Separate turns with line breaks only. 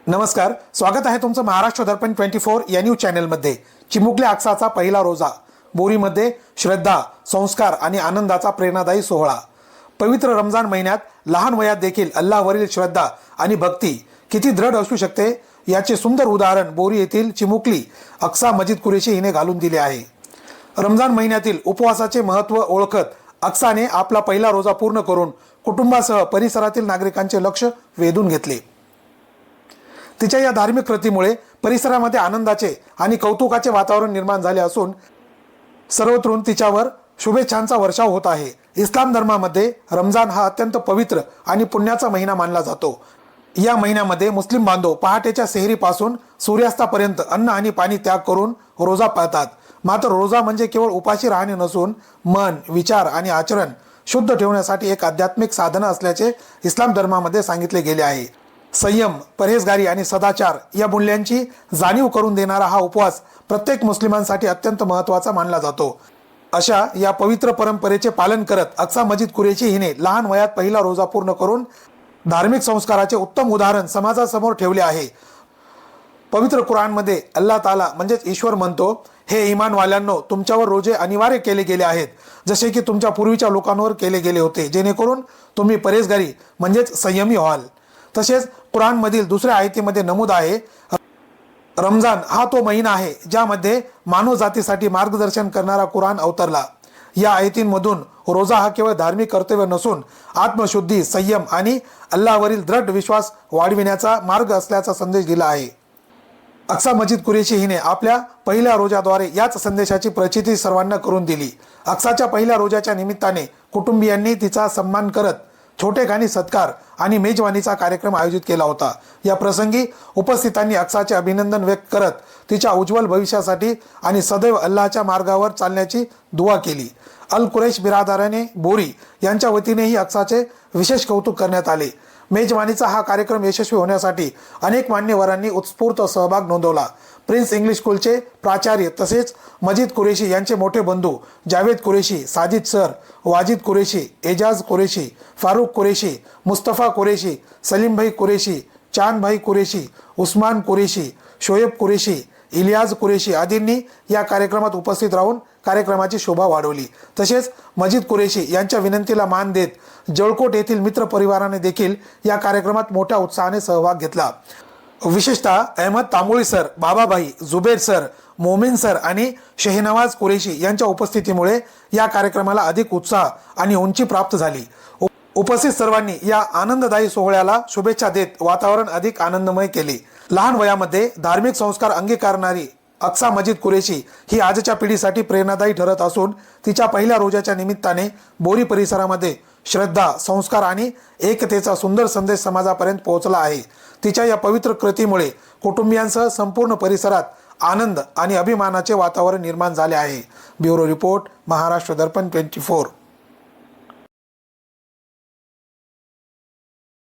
नमस्कार, स्वागत आहे तुमचं महाराष्ट्र दर्पण 24 या न्यूज चॅनलमध्ये। चिमुकल्या अक्साचा पहिला रोजा, बोरीमध्ये श्रद्धा, संस्कार आणि आनंदाचा प्रेरणादायी सोहळा। पवित्र रमजान महिन्यात लहान वयात देखील अल्लाहवरील श्रद्धा आणि भक्ती किती दृढ असू शकते याचे सुंदर उदाहरण बोरी येथील चिमुकली अक्सा मजिद कुरेशी हिने घालून दिले आहे। रमजान महिन्यातील उपवासाचे महत्त्व ओळखत अक्साने आपला पहिला रोजा पूर्ण करून कुटुंबासह परिसरातील नागरिकांचे लक्ष वेधून घेतले। तिच्या या धार्मिक कृतीमुळे परिसरामध्ये आनंदाचे आणि कौतुकाचे वातावरण निर्माण झाले असून सर्वत्रून तिच्यावर शुभेच्छांचा वर्षाव होत आहे। इस्लाम धर्मामध्ये रमजान हा अत्यंत पवित्र आणि पुण्याचा महिना मानला जातो। या महिन्यामध्ये मुस्लिम बांधव पहाटेच्या सेहरीपासून सूर्यास्तापर्यंत अन्न आणि पाणी त्याग करून रोजा पाळतात। मात्र रोजा म्हणजे केवळ उपाशी राहणे नसून मन, विचार आणि आचरण शुद्ध ठेवण्यासाठी एक आध्यात्मिक साधना असल्याचे इस्लाम धर्मामध्ये सांगितले गेले आहे। संयम, परहेजगारी आणि सदाचार या मूल्यांची जाणीव करून देणारा हा उपवास प्रत्येक मुस्लिमांसाठी अत्यंत महत्त्वाचा मानला जातो। अशा या पवित्र परंपरेचे पालन करत अक्सा मजिद कुरेशी हिने लहान वयात पहिला रोजा पूर्ण करून धार्मिक संस्काराचे उत्तम उदाहरण समाजासमोर ठेवले आहे। पवित्र कुराणमध्ये अल्लाह ताला म्हणजेच ईश्वर म्हणतो, हे ईमानवाल्यांनो, तुमच्यावर रोजे अनिवार्य केले गेले आहेत, जसे की तुमच्या पूर्वीच्या लोकांवर केले गेले होते, जेणेकरून तुम्ही परहेजगारी म्हणजेच संयमी व्हाल। तसेच कुराणमधील दुसऱ्या आयतीमध्ये नमूद आहे, रमजान हा तो महिना आहे ज्यामध्ये मानव जातीसाठी मार्गदर्शन करणारा कुराण अवतरला। या आयतींमधून रोजा हा केवळ धार्मिक कर्तव्य नसून आत्मशुद्धी, संयम आणि अल्लाहवरील दृढ विश्वास वाढविण्याचा मार्ग असल्याचा संदेश दिला आहे। अक्सा मजिद कुरेशी हिने आपल्या पहिल्या रोजाद्वारे याच संदेशाची प्रचिती सर्वांना करून दिली। अक्साच्या पहिल्या रोजाच्या निमित्ताने कुटुंबियांनी तिचा सन्मान करत छोटेखानी सत्कार आणि मेजवानीचा कार्यक्रम आयोजित केला होता। या प्रसंगी उपस्थितांनी अक्साचे अभिनंदन व्यक्त करत तिच्या उज्ज्वल भविष्यासाठी आणि सदैव अल्लाहच्या मार्गावर चालण्याची दुआ केली। अल कुरैश बिरादराने बोरी यांच्या वतीनेही अक्साचे विशेष कौतुक करण्यात आले। मेजवानीचा हा कार्यक्रम यशस्वी होण्यासाठी अनेक मान्यवरांनी उत्स्फूर्त सहभाग नोंदवला। प्रिन्स इंग्लिश स्कूलचे प्राचार्य तसेच मजिद कुरेशी यांचे मोठे बंधू जावेद कुरेशी, साजिद सर, वाजिद कुरेशी, एजाज कुरेशी, फारूक कुरेशी, मुस्तफा कुरेशी, सलीम भाई कुरेशी, चांद भाई कुरेशी, उस्मान कुरेशी, शोएब कुरेशी, इलियाज कुरेशी आदींनी या कार्यक्रमात उपस्थित राहून कार्यक्रमाची शोभा वाढवली। तसेच मजिद कुरेशी यांच्या विनंतीला मान देत जळकोट येथील मित्र परिवाराने देखील या कार्यक्रमात मोठ्या उत्साहाने सहभाग घेतला। विशेषतः अहमद तांबोळी सर, बाबाभाई, जुबेर सर, मोमिन सर आणि शहनवाज कुरेशी यांच्या उपस्थितीमुळे या कार्यक्रमाला अधिक उत्साह आणि उंची प्राप्त झाली। उपस्थित सर्वांनी या आनंददायी सोहळ्याला शुभेच्छा देत वातावरण अधिक आनंदमय केले। लहान वयामध्ये धार्मिक संस्कार अंगीकारणारी अक्सा मजिद कुरेशी ही आजच्या पिढीसाठी प्रेरणादायी ठरत असून तिच्या पहिल्या रोजाच्या निमित्ताने बोरी परिसरामध्ये श्रद्धा, संस्कार आणि एकतेचा सुंदर संदेश समाजापर्यंत पोहोचला आहे। तिच्या या पवित्र कृतीमुळे कुटुंबियांसह संपूर्ण परिसरात आनंद आणि अभिमानाचे वातावरण निर्माण झाले आहे। ब्युरो रिपोर्ट, महाराष्ट्र दर्पण 24।